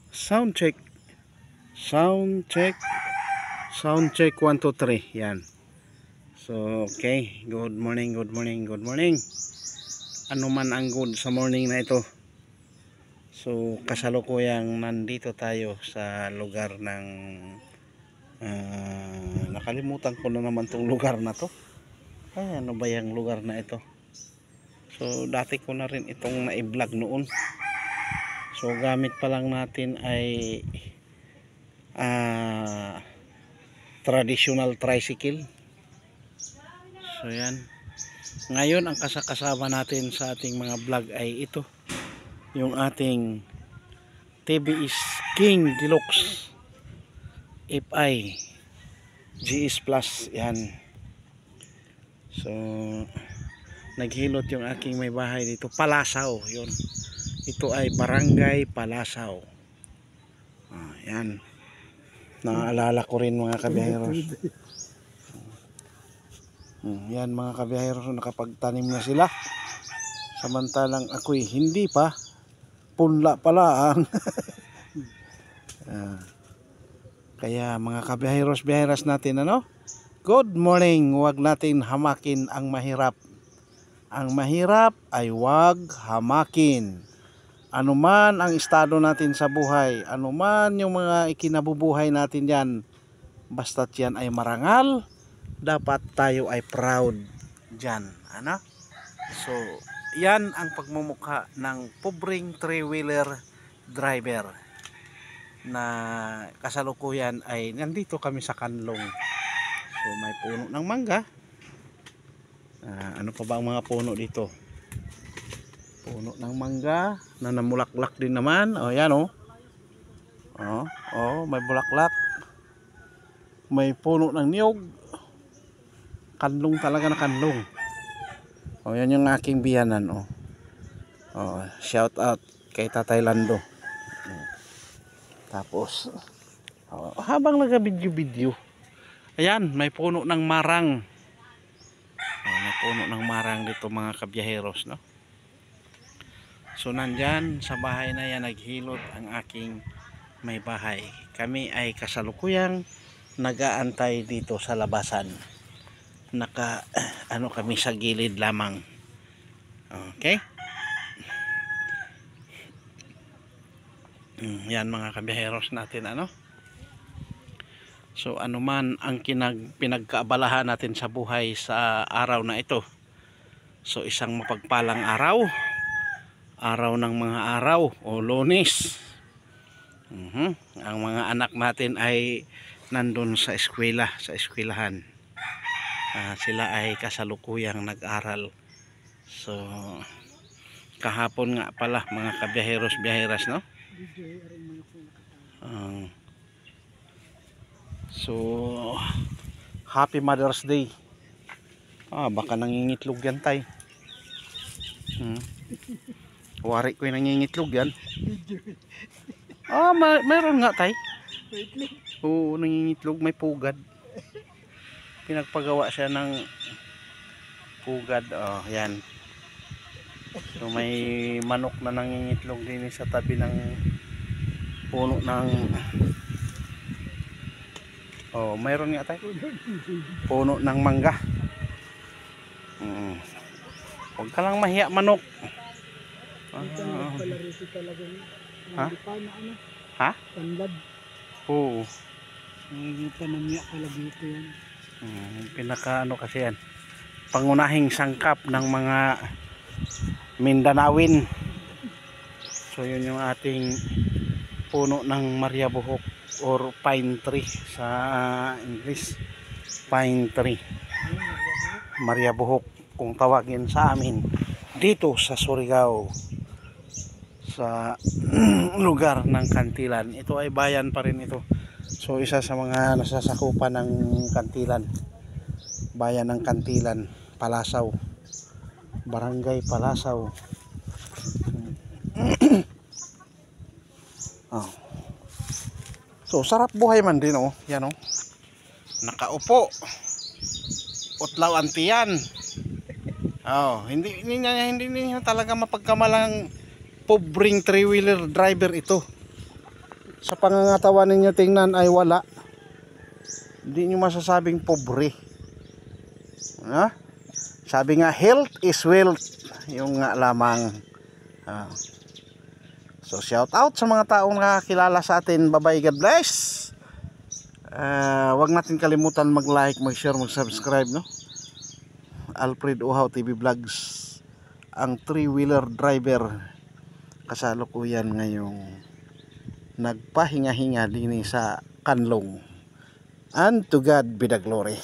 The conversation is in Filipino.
Sound check. Sound check. Sound check 1 2 3. Yan. So, okay. Good morning, good morning, good morning. Ano man ang good sa morning na ito. So, kasalukuyang nandito tayo sa lugar ng nakalimutan ko na naman tong lugar na to. Ay, ano ba yung lugar na ito? So, dati ko na rin itong na-vlog noon. So, gamit pa lang natin ay traditional tricycle. So, yan. Ngayon, ang kasama natin sa ating mga vlog ay ito. Yung ating TVS King Deluxe FI GS Plus. Yan. So, naghilot yung aking may bahay dito. Palasaw. Yun. Ito ay Barangay Palasaw. Yan. Naaalala ko rin mga kabiyaheros. Yan mga kabiyaheros, nakapagtanim na sila. Samantalang ako'y hindi pa. Punla pala ang kaya mga kabiyaheros natin, ano? Good morning. Huwag natin hamakin ang mahirap. Ang mahirap ay huwag hamakin. Anuman ang estado natin sa buhay, anuman yung mga ikinabubuhay natin yan, basta't yan ay marangal, dapat tayo ay proud dyan. Ano? So, yan ang pagmumukha ng pobreng three-wheeler driver na kasalukuyan ay nandito kami sa Kanlong. So, may puno ng mangga. Ano pa ba ang mga puno dito? Puno ng mangga na namulaklak din naman. O yan o. May bulaklak. May puno ng niyog. Kanlong talaga na kanlong. O yan yung aking biyanan o. Shout out kay Tatay Lando. Tapos habang nagabidyo-bidyo, ayan, may puno ng marang. May puno ng marang dito mga kabiyaheros, no? So nandyan sa bahay na yan naghilot ang aking may bahay. Kami ay kasalukuyang nag-aantay dito sa labasan. Kami sa gilid lamang. Okay? Yan mga kabiyaheros natin, ano? So anuman ang pinagkaabalahan natin sa buhay sa araw na ito. So isang mapagpalang araw. Araw ng mga araw o Lunes. Ang mga anak natin ay nandun sa eskwela, sa eskwelahan. Sila ay kasalukuyang nag-aral. So kahapon nga pala mga kabiyaheros-biyaheras, no? So Happy Mother's Day. Baka nangingitlog yan tay. Wari ko yung nangingitlog yan. Mayroon nga tay. Oo, nangingitlog, may pugad. Pinagpagawa siya ng pugad. Yan. So may manok na nangingitlog din sa tabi ng puno ng mayroon nga tayo. Puno ng mangga. Huwag ka lang mahiya manok. Ha? Tanlad. Oo. Hindi pa namiya kalagito yan. Pinaka kasi yan. Pangunahing sangkap ng mga Mindanawin. So yun yung ating puno ng Maria Buhok or pine tree sa English. Pine tree. Maria Buhok kung tawagin sa amin dito sa Surigao, sa lugar ng Kantilan. Ito ay bayan pa rin ito. So isa sa mga nasasakupan ng Kantilan, bayan ng Kantilan, Palasaw, Barangay Palasaw. So sarap buhay man din yan nakaupo, utlaw ang tiyan. Hindi niya talaga mapagkamalang pobreng three-wheeler driver ito. sa pangangatawan ninyo tingnan ay wala. Hindi nyo masasabing pobre. Ha? Sabi nga, health is wealth. Yung nga lamang. So shout out sa mga taong nakakilala sa atin. Bye-bye, God bless. Wag natin kalimutan mag-like, mag-share, mag-subscribe, no? Alfred Uhaw TV Vlogs, ang 3-wheeler driver, kasalukuyan ngayong nagpahinga-hinga din sa Kanlong. And to God be the glory.